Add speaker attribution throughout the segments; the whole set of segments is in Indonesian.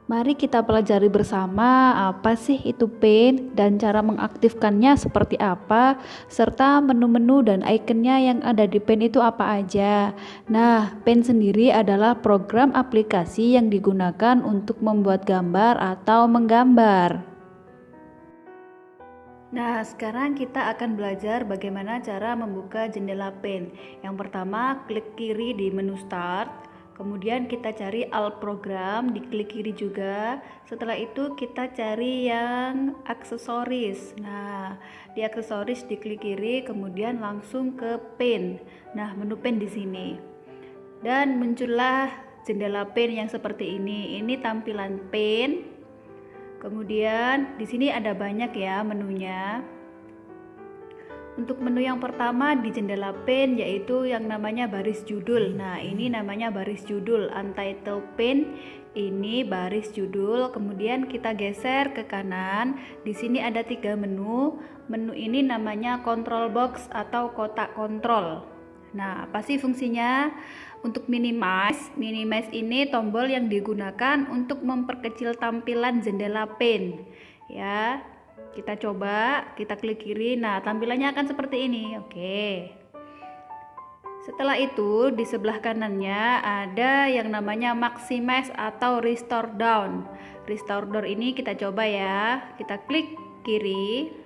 Speaker 1: Mari kita pelajari bersama apa sih itu Paint dan cara mengaktifkannya seperti apa, serta menu-menu dan ikonnya yang ada di Paint itu apa aja. Nah, Paint sendiri adalah program aplikasi yang digunakan untuk membuat gambar atau menggambar. Nah, sekarang kita akan belajar bagaimana cara membuka jendela Paint. Yang pertama, klik kiri di menu Start. Kemudian kita cari Alt Program, diklik kiri juga. Setelah itu kita cari yang aksesoris. Nah, di aksesoris diklik kiri, kemudian langsung ke Paint. Nah, menu Paint di sini. Dan muncullah jendela Paint yang seperti ini. Ini tampilan Paint. Kemudian di sini ada banyak ya menunya. Untuk menu yang pertama di jendela Paint yaitu yang namanya baris judul. Nah, ini namanya baris judul, Untitled Paint. Ini baris judul. Kemudian kita geser ke kanan. Di sini ada 3 menu. Menu ini namanya control box atau kotak kontrol. Nah, apa sih fungsinya? Untuk minimize ini tombol yang digunakan untuk memperkecil tampilan jendela Paint. Ya. Kita coba, kita klik kiri. Nah, tampilannya akan seperti ini. Oke. Setelah itu, di sebelah kanannya ada yang namanya maximize atau restore down. Restore down ini kita coba ya. Kita klik kiri.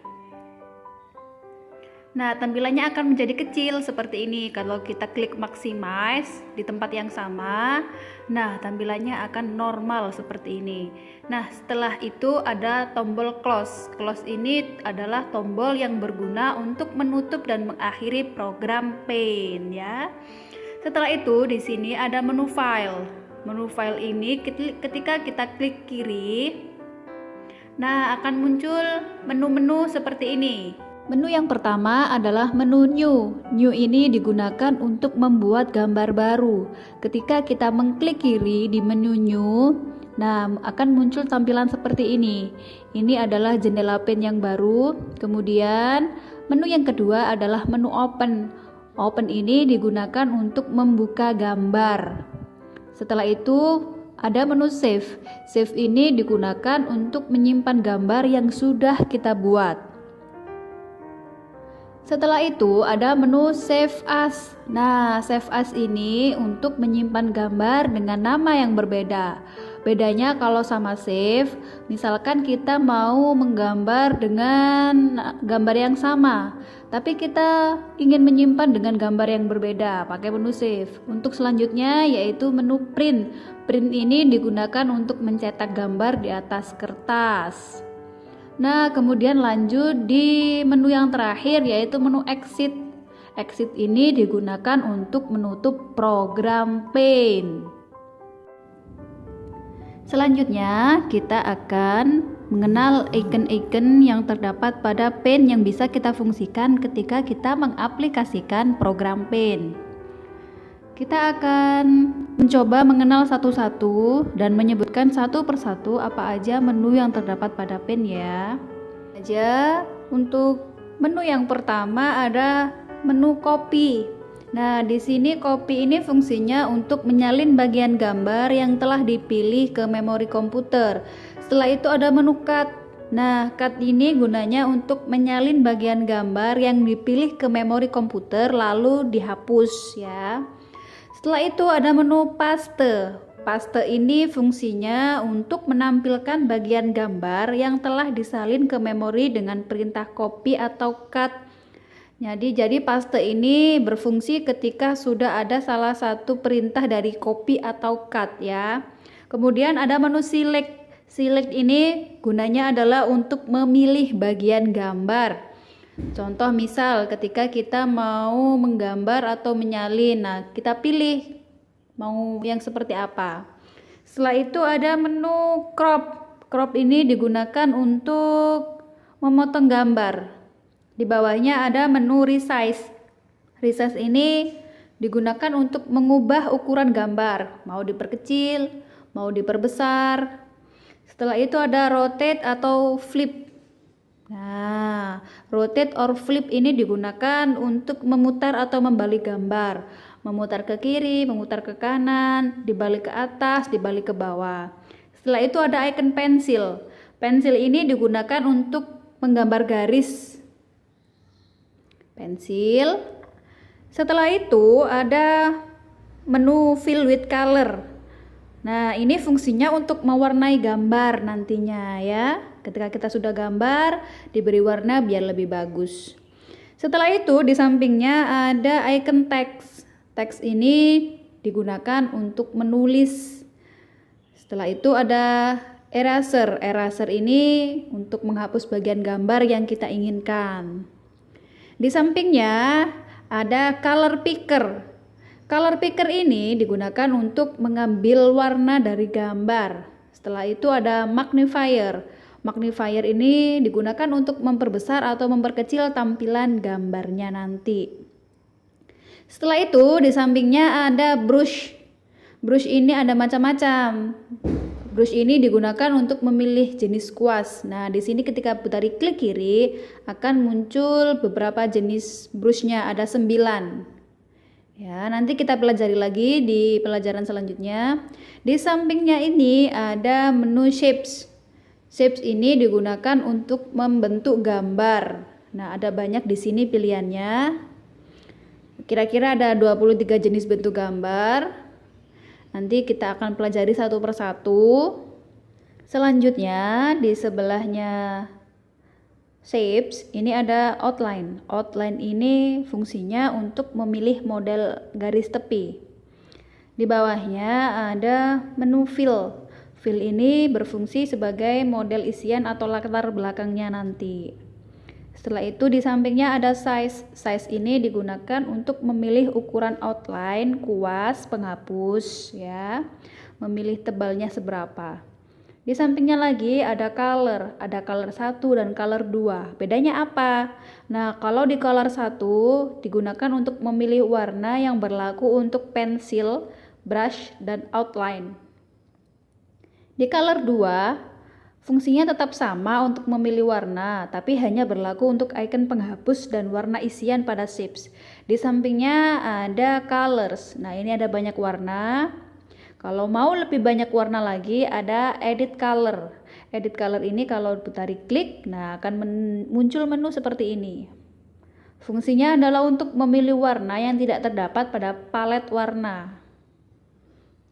Speaker 1: Nah, tampilannya akan menjadi kecil seperti ini kalau kita klik maximize di tempat yang sama. Nah, tampilannya akan normal seperti ini. Nah, setelah itu ada tombol close. Close ini adalah tombol yang berguna untuk menutup dan mengakhiri program Paint ya. Setelah itu di sini ada menu file. Menu file ini ketika kita klik kiri, nah akan muncul menu-menu seperti ini. Menu yang pertama adalah menu New. New ini digunakan untuk membuat gambar baru. Ketika kita mengklik kiri di menu New, nah akan muncul tampilan seperti ini. Ini adalah jendela Paint yang baru. Kemudian menu yang kedua adalah menu Open. Open ini digunakan untuk membuka gambar. Setelah itu ada menu Save. Save ini digunakan untuk menyimpan gambar yang sudah kita buat. Setelah itu ada menu Save As. Nah, Save As ini untuk menyimpan gambar dengan nama yang berbeda. Bedanya kalau sama save, misalkan kita mau menggambar dengan gambar yang sama, tapi kita ingin menyimpan dengan gambar yang berbeda, pakai menu save. Untuk selanjutnya yaitu menu Print. Print ini digunakan untuk mencetak gambar di atas kertas. Nah, kemudian lanjut di menu yang terakhir yaitu menu Exit. Exit ini digunakan untuk menutup program Paint. Selanjutnya, kita akan mengenal icon-icon yang terdapat pada Paint yang bisa kita fungsikan ketika kita mengaplikasikan program Paint. Kita akan mencoba mengenal satu-satu dan menyebutkan satu persatu apa aja menu yang terdapat pada Paint ya. Untuk menu yang pertama ada menu copy. Nah, di sini copy ini fungsinya untuk menyalin bagian gambar yang telah dipilih ke memori komputer. Setelah itu ada menu cut. Nah, cut ini gunanya untuk menyalin bagian gambar yang dipilih ke memori komputer lalu dihapus ya. Setelah itu ada menu paste. Paste ini fungsinya untuk menampilkan bagian gambar yang telah disalin ke memori dengan perintah copy atau cut. Jadi paste ini berfungsi ketika sudah ada salah satu perintah dari copy atau cut ya. Kemudian ada menu select. Select ini gunanya adalah untuk memilih bagian gambar. Contoh misal ketika kita mau menggambar atau menyalin, nah kita pilih mau yang seperti apa. Setelah itu ada menu crop. Crop ini digunakan untuk memotong gambar. Di bawahnya ada menu resize. Resize ini digunakan untuk mengubah ukuran gambar, mau diperkecil, mau diperbesar. Setelah itu ada rotate atau flip. Nah, rotate or flip ini digunakan untuk memutar atau membalik gambar. Memutar ke kiri, memutar ke kanan, dibalik ke atas, dibalik ke bawah. Setelah itu ada icon pensil. Pensil ini digunakan untuk menggambar garis. Pensil. Setelah itu ada menu fill with color. Nah, ini fungsinya untuk mewarnai gambar nantinya ya. Ketika kita sudah gambar, diberi warna biar lebih bagus. Setelah itu di sampingnya ada icon teks. Teks ini digunakan untuk menulis. Setelah itu ada eraser. Eraser ini untuk menghapus bagian gambar yang kita inginkan. Di sampingnya ada color picker. Color picker ini digunakan untuk mengambil warna dari gambar. Setelah itu ada magnifier. Magnifier ini digunakan untuk memperbesar atau memperkecil tampilan gambarnya nanti. Setelah itu di sampingnya ada brush. Brush ini ada macam-macam. Brush ini digunakan untuk memilih jenis kuas. Nah, di sini ketika putari klik kiri akan muncul beberapa jenis brushnya, ada 9. Ya, nanti kita pelajari lagi di pelajaran selanjutnya. Di sampingnya ini ada menu shapes. Shapes ini digunakan untuk membentuk gambar. Nah, ada banyak di sini pilihannya. Kira-kira ada 23 jenis bentuk gambar. Nanti kita akan pelajari satu persatu. Selanjutnya di sebelahnya shapes ini ada outline. Outline ini fungsinya untuk memilih model garis tepi. Di bawahnya ada menu fill. Fill ini berfungsi sebagai model isian atau latar belakangnya nanti. Setelah itu di sampingnya ada size. Size ini digunakan untuk memilih ukuran outline, kuas, penghapus ya. Memilih tebalnya seberapa. Di sampingnya lagi ada color 1 dan color 2. Bedanya apa? Nah, kalau di color 1 digunakan untuk memilih warna yang berlaku untuk pensil, brush, dan outline. Di color 2, fungsinya tetap sama untuk memilih warna, tapi hanya berlaku untuk icon penghapus dan warna isian pada shapes. Di sampingnya ada colors. Nah, ini ada banyak warna. Kalau mau lebih banyak warna lagi ada edit color. Edit color ini kalau putari klik, nah akan muncul menu seperti ini. Fungsinya adalah untuk memilih warna yang tidak terdapat pada palet warna.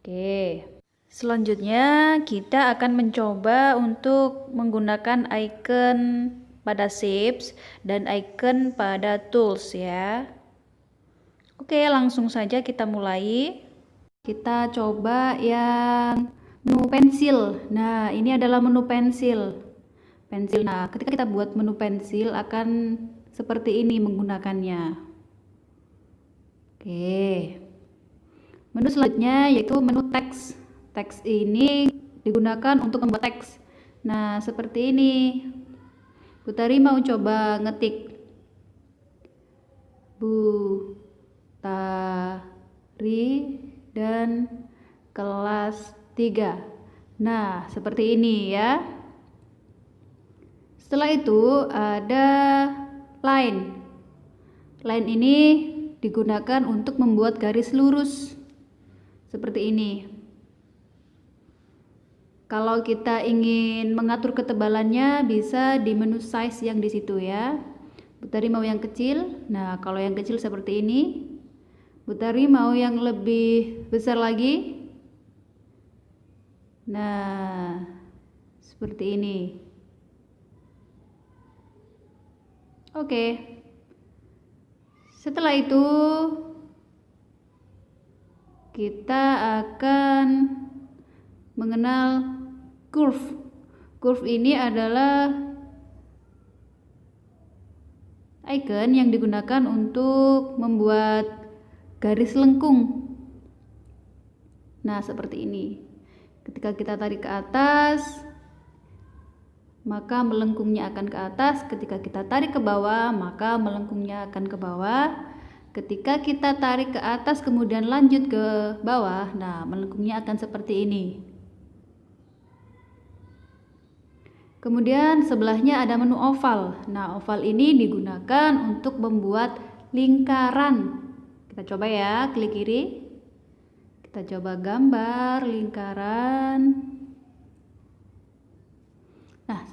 Speaker 1: Oke. Selanjutnya kita akan mencoba untuk menggunakan icon pada shapes dan icon pada tools ya. Oke, langsung saja kita mulai. Kita coba yang menu pensil. Nah, ini adalah menu pensil. Pensil. Nah, ketika kita buat menu pensil akan seperti ini menggunakannya. Oke. Menu selanjutnya yaitu menu teks. Teks ini digunakan untuk membuat teks. Nah, seperti ini. Putari mau coba ngetik Butari dan kelas 3. Nah, seperti ini ya. Setelah itu ada line. Line ini digunakan untuk membuat garis lurus. Seperti ini. Kalau kita ingin mengatur ketebalannya bisa di menu size yang di situ ya. Putari mau yang kecil. Nah, kalau yang kecil seperti ini. Putari mau yang lebih besar lagi. Nah, seperti ini. Oke. Setelah itu kita akan mengenal curve. Curve ini adalah icon yang digunakan untuk membuat garis lengkung. Nah, seperti ini. Ketika kita tarik ke atas, maka melengkungnya akan ke atas. Ketika kita tarik ke bawah, maka melengkungnya akan ke bawah. Ketika kita tarik ke atas kemudian lanjut ke bawah, nah melengkungnya akan seperti ini. Kemudian sebelahnya ada menu oval. Nah, oval ini digunakan untuk membuat lingkaran. Kita coba ya, klik kiri. Kita coba gambar lingkaran.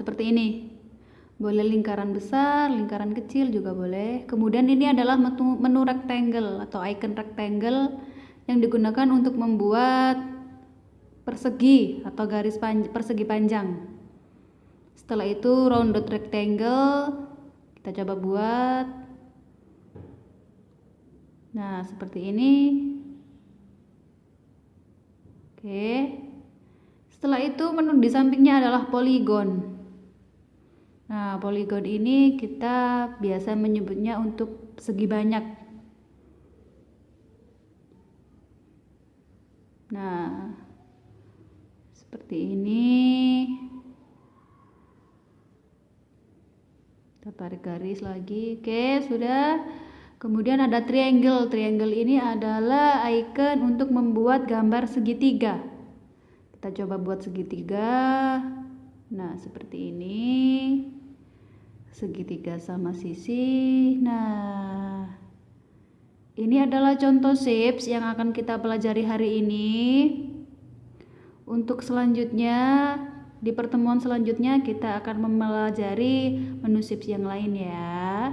Speaker 1: seperti ini. Boleh lingkaran besar, lingkaran kecil juga boleh. Kemudian ini adalah menu rectangle atau icon rectangle yang digunakan untuk membuat persegi atau garis persegi panjang. Setelah itu rounded rectangle kita coba buat. Nah, seperti ini. Oke. Setelah itu menu di sampingnya adalah polygon. Nah, poligon ini kita biasa menyebutnya untuk segi banyak. Nah, seperti ini. Kita tarik garis lagi. Oke, sudah. Kemudian ada triangle. Triangle ini adalah icon untuk membuat gambar segitiga. Kita coba buat segitiga. Nah, seperti ini. Segitiga sama sisi. Nah, ini adalah contoh shapes yang akan kita pelajari hari ini. Untuk selanjutnya, di pertemuan selanjutnya kita akan mempelajari menu shapes yang lain ya.